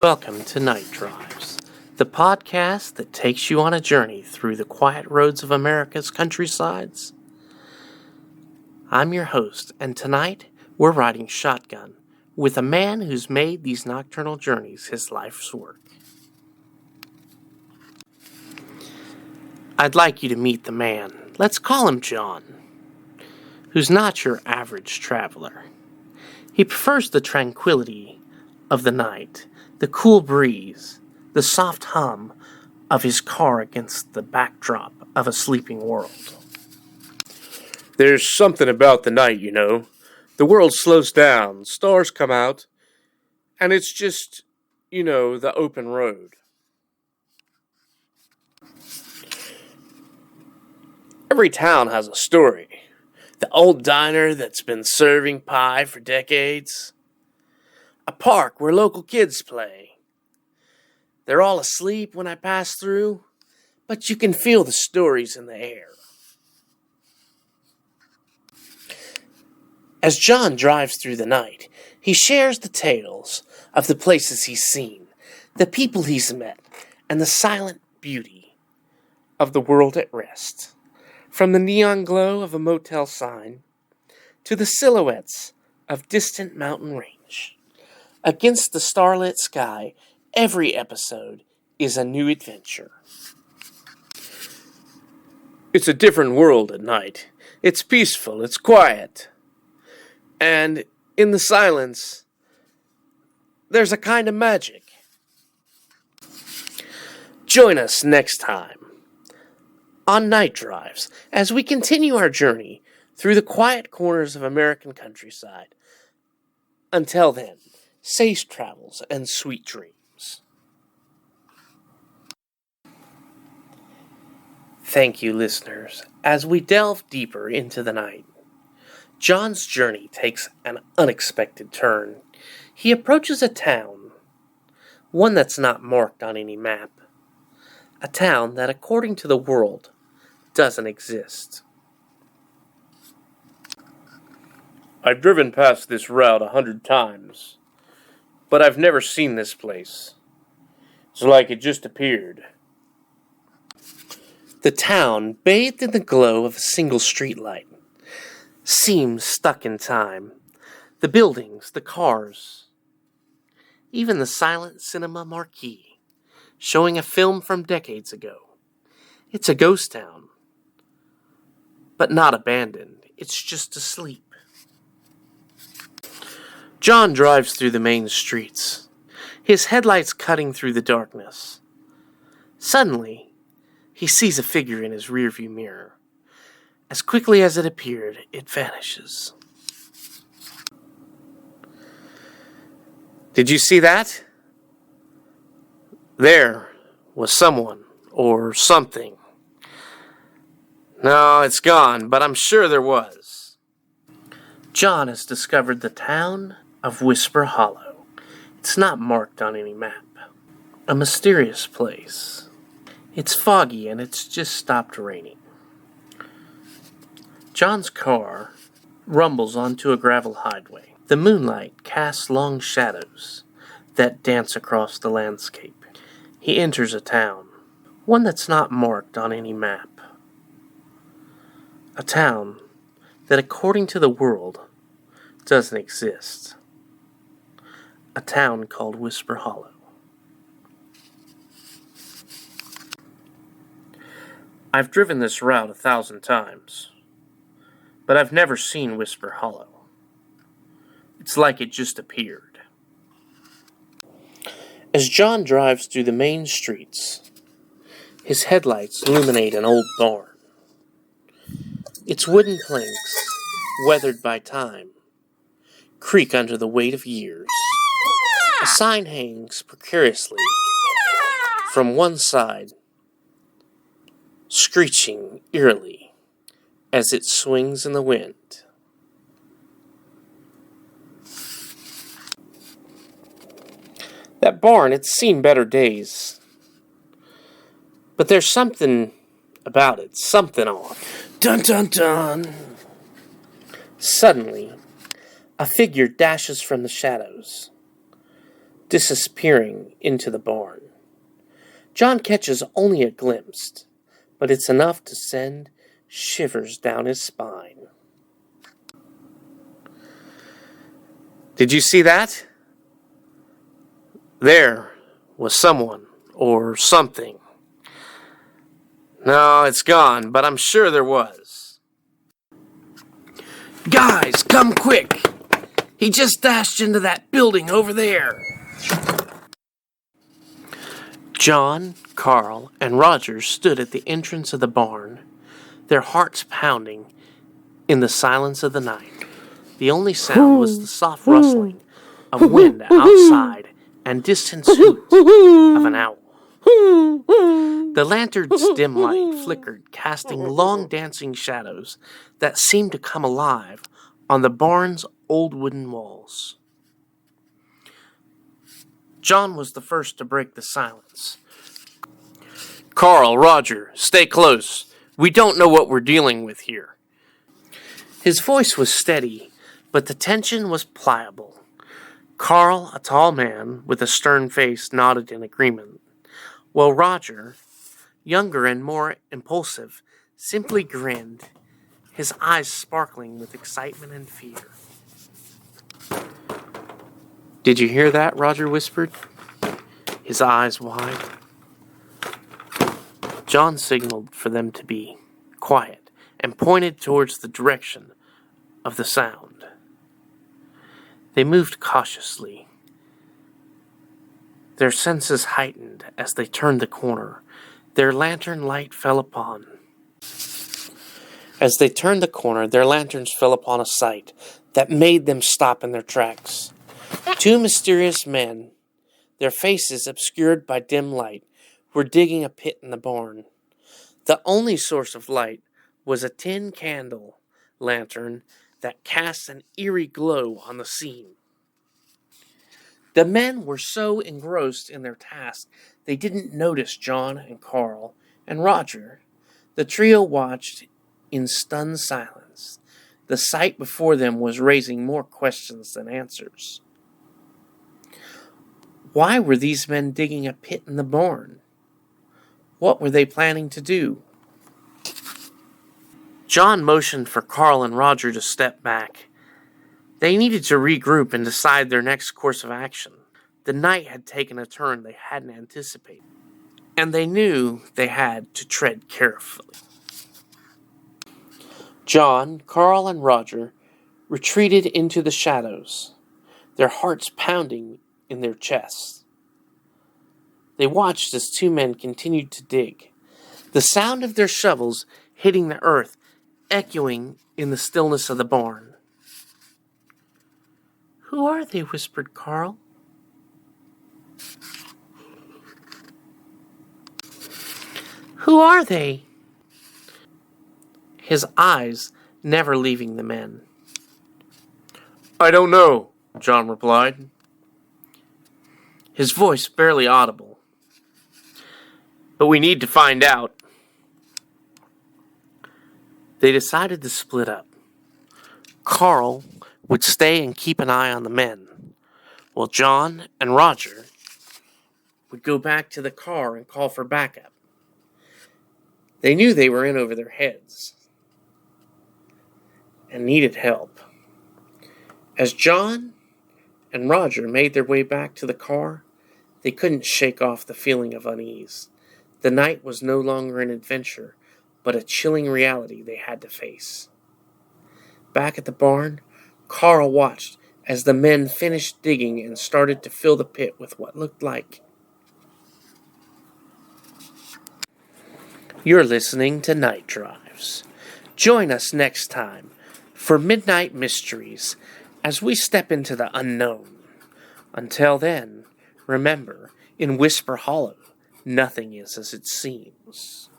Welcome to Night Drives, the podcast that takes you on a journey through the quiet roads of America's countrysides. I'm your host, and tonight we're riding shotgun with a man who's made these nocturnal journeys his life's work. I'd like you to meet the man, let's call him John, who's not your average traveler. He prefers the tranquility of the night, the cool breeze, the soft hum of his car against the backdrop of a sleeping world. There's something about the night, you know. The world slows down, stars come out, and it's just, the open road. Every town has a story. The old diner that's been serving pie for decades. A park where local kids play. They're all asleep when I pass through, but you can feel the stories in the air. As John drives through the night, he shares the tales of the places he's seen, the people he's met, and the silent beauty of the world at rest. From the neon glow of a motel sign to the silhouettes of distant mountain range. Against the starlit sky, every episode is a new adventure. It's a different world at night. It's peaceful, it's quiet. And in the silence, there's a kind of magic. Join us next time on Night Drives as we continue our journey through the quiet corners of American countryside. Until then, safe travels and sweet dreams. Thank you, listeners. As we delve deeper into the night, John's journey takes an unexpected turn. He approaches a town, one that's not marked on any map. A town that, according to the world, doesn't exist. I've driven past this route 100 times. But I've never seen this place. It's like it just appeared. The town, bathed in the glow of a single streetlight, seems stuck in time. The buildings, the cars, even the silent cinema marquee, showing a film from decades ago. It's a ghost town, but not abandoned. It's just asleep. John drives through the main streets, his headlights cutting through the darkness. Suddenly, he sees a figure in his rearview mirror. As quickly as it appeared, it vanishes. Did you see that? There was someone or something. No, it's gone, but I'm sure there was. John has discovered the town of Whisper Hollow. It's not marked on any map. A mysterious place. It's foggy and it's just stopped raining. John's car rumbles onto a gravel highway. The moonlight casts long shadows that dance across the landscape. He enters a town, one that's not marked on any map. A town that, according to the world, doesn't exist. A town called Whisper Hollow. I've driven this route 1,000 times, but I've never seen Whisper Hollow. It's like it just appeared. As John drives through the main streets, his headlights illuminate an old barn. Its wooden planks, weathered by time, creak under the weight of years. A sign hangs precariously from one side, screeching eerily as it swings in the wind. That barn, it's seen better days. But there's something about it, something off. Dun dun dun! Suddenly, a figure dashes from the shadows. disappearing into the barn. John catches only a glimpse, but it's enough to send shivers down his spine. Did you see that? There was someone or something. No, it's gone, but I'm sure there was. Guys, come quick! He just dashed into that building over there. John, Carl, and Roger stood at the entrance of the barn, their hearts pounding in the silence of the night. The only sound was the soft rustling of wind outside and distant hoot of an owl. The lantern's dim light flickered, casting long dancing shadows that seemed to come alive on the barn's old wooden walls. John was the first to break the silence. Carl, Roger, stay close. We don't know what we're dealing with here. His voice was steady, but the tension was pliable. Carl, a tall man with a stern face, nodded in agreement, while Roger, younger and more impulsive, simply grinned, his eyes sparkling with excitement and fear. Did you hear that? Roger whispered, his eyes wide. John signaled for them to be quiet and pointed towards the direction of the sound. They moved cautiously, their senses heightened as they turned the corner. Their lantern light fell upon. As they turned the corner, their lanterns fell upon a sight that made them stop in their tracks. Two mysterious men, their faces obscured by dim light, were digging a pit in the barn. The only source of light was a tin candle lantern that cast an eerie glow on the scene. The men were so engrossed in their task they didn't notice John and Carl and Roger. The trio watched in stunned silence. The sight before them was raising more questions than answers. Why were these men digging a pit in the barn? What were they planning to do? John motioned for Carl and Roger to step back. They needed to regroup and decide their next course of action. The night had taken a turn they hadn't anticipated, and they knew they had to tread carefully. John, Carl, and Roger retreated into the shadows, their hearts pounding in their chests. They watched as two men continued to dig, the sound of their shovels hitting the earth echoing in the stillness of the barn. "Who are they?" whispered Carl. "Who are they?" His eyes never leaving the men. "I don't know," John replied, his voice barely audible. "But we need to find out." They decided to split up. Carl would stay and keep an eye on the men, while John and Roger would go back to the car and call for backup. They knew they were in over their heads and needed help. As John and Roger made their way back to the car, they couldn't shake off the feeling of unease. The night was no longer an adventure, but a chilling reality they had to face. Back at the barn, Carl watched as the men finished digging and started to fill the pit with what looked like. You're listening to Night Drives. Join us next time for Midnight Mysteries as we step into the unknown. Until then, remember, in Whisper Hollow, nothing is as it seems.